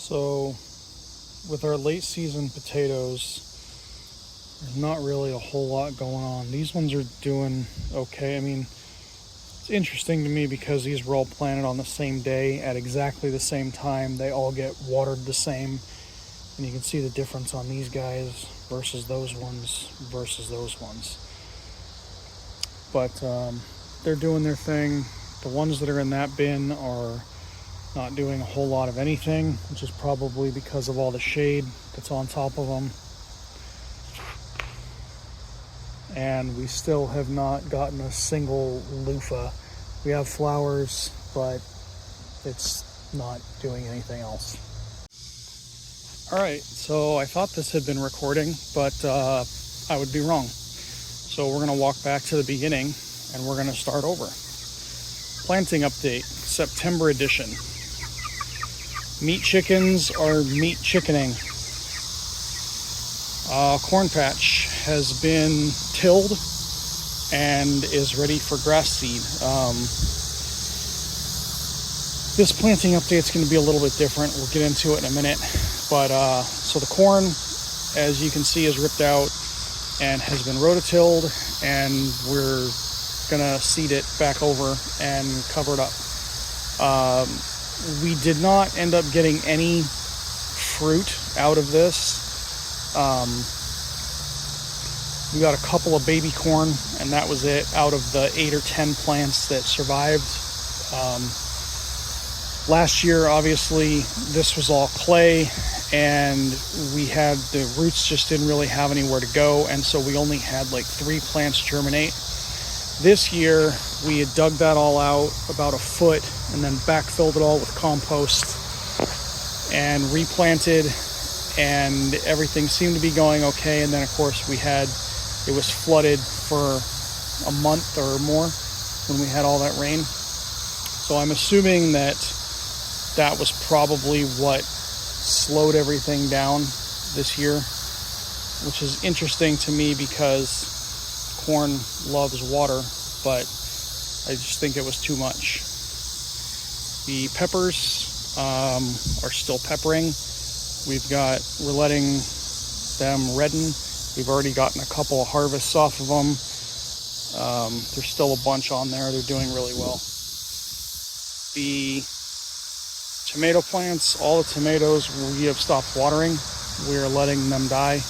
So with our late season potatoes, there's not really a whole lot going on. These ones are doing okay. I mean, it's interesting to me because these were all planted on the same day at exactly the same time. They all get watered the same. And you can see the difference on these guys versus those ones versus those ones. But they're doing their thing. The ones that are in that bin are not doing a whole lot of anything, which is probably because of all the shade that's on top of them. And we still have not gotten a single loofah. We have flowers, but it's not doing anything else. All right, so I thought this had been recording, but I would be wrong. So we're gonna walk back to the beginning and we're gonna start over. Planting update, September edition. Meat chickens are meat chickening. Corn patch has been tilled and is ready for grass seed. This planting update is going to be a little bit different. We'll get into it in a minute. But so the corn, as you can see, is ripped out and has been rototilled, and we're going to seed it back over and cover it up. We did not end up getting any fruit out of this. We got a couple of baby corn, and that was it out of the 8 or 10 plants that survived. Last year, obviously, this was all clay, and we had the roots just didn't really have anywhere to go, and so we only had like 3 plants germinate. This year, we had dug that all out about a foot and then backfilled it all with compost and replanted, and everything seemed to be going okay. And then, of course, it was flooded for a month or more when we had all that rain. So I'm assuming that was probably what slowed everything down this year, which is interesting to me because corn loves water, but I just think it was too much. The peppers are still peppering. We're letting them redden. We've already gotten a couple of harvests off of them. There's still a bunch on there. They're doing really well. The tomato plants, all the tomatoes, we have stopped watering. We are letting them die.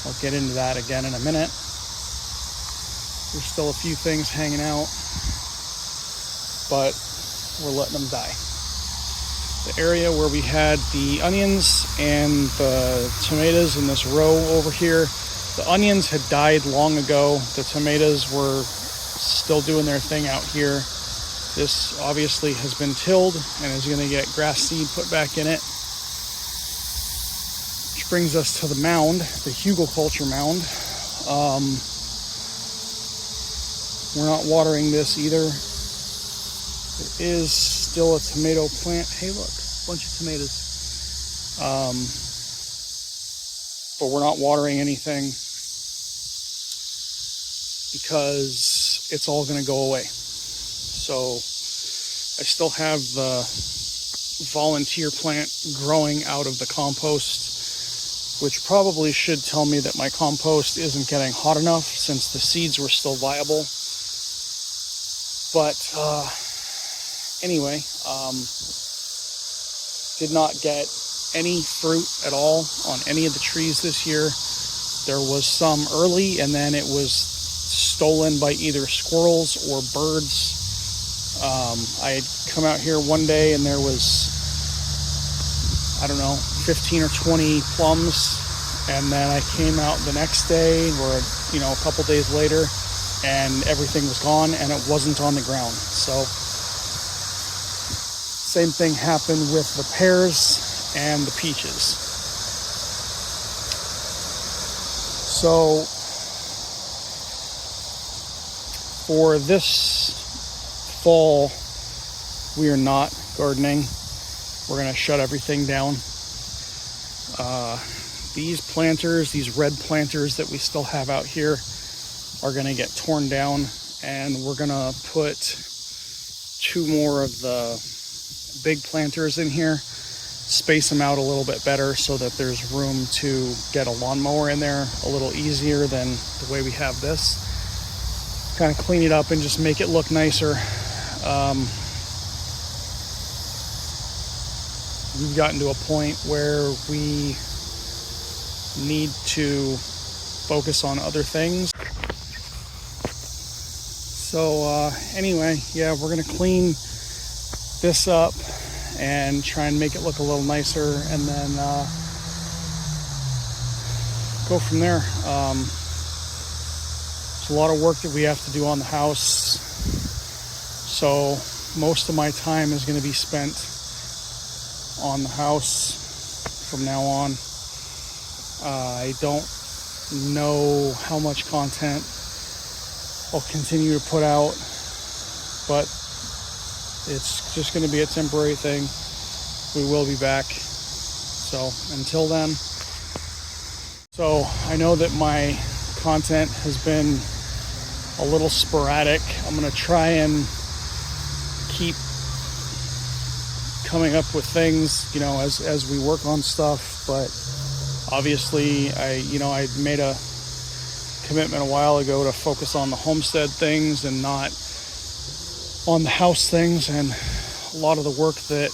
I'll get into that again in a minute. There's still a few things hanging out, but we're letting them die. The area where we had the onions and the tomatoes in this row over here, the onions had died long ago. The tomatoes were still doing their thing out here. This obviously has been tilled and is going to get grass seed put back in it. Which brings us to the mound, the hugelkultur mound. We're not watering this either. There is still a tomato plant. Hey, look, a bunch of tomatoes. But we're not watering anything because it's all going to go away. So I still have the volunteer plant growing out of the compost, which probably should tell me that my compost isn't getting hot enough since the seeds were still viable. But anyway, did not get any fruit at all on any of the trees this year. There was some early, and then it was stolen by either squirrels or birds. I had come out here one day and there was, 15 or 20 plums. And then I came out the next day or, a couple days later, and everything was gone and it wasn't on the ground. So same thing happened with the pears and the peaches. So for this fall, we are not gardening. We're going to shut everything down. These planters, these red planters that we still have out here, are going to get torn down, and we're going to put 2 more of the big planters in here, space them out a little bit better so that there's room to get a lawnmower in there a little easier than the way we have this. Kind of clean it up and just make it look nicer. We've gotten to a point where we need to focus on other things. So anyway, yeah, we're gonna clean this up and try and make it look a little nicer, and then go from there. There's a lot of work that we have to do on the house, so most of my time is going to be spent on the house from now on. I don't know how much content I'll continue to put out, but it's just going to be a temporary thing. We will be back. So until then. So I know that my content has been a little sporadic. I'm going to try and keep coming up with things, you know, as we work on stuff. But obviously I made a commitment a while ago to focus on the homestead things and not on the house things, and a lot of the work that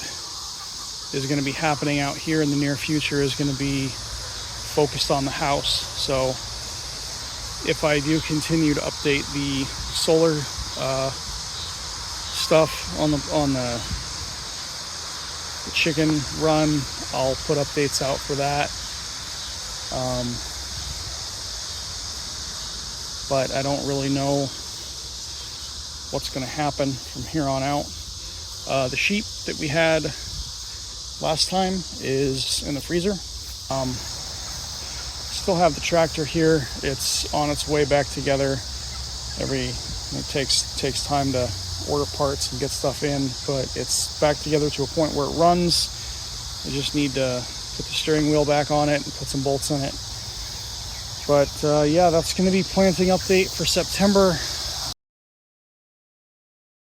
is going to be happening out here in the near future is going to be focused on the house. So if I do continue to update the solar stuff on the chicken run, I'll put updates out for that. But I don't really know what's going to happen from here on out. The sheep that we had last time is in the freezer. Still have the tractor here. It's on its way back together. It takes time to order parts and get stuff in, but it's back together to a point where it runs. I just need to put the steering wheel back on it and put some bolts in it. But yeah, that's going to be planting update for September.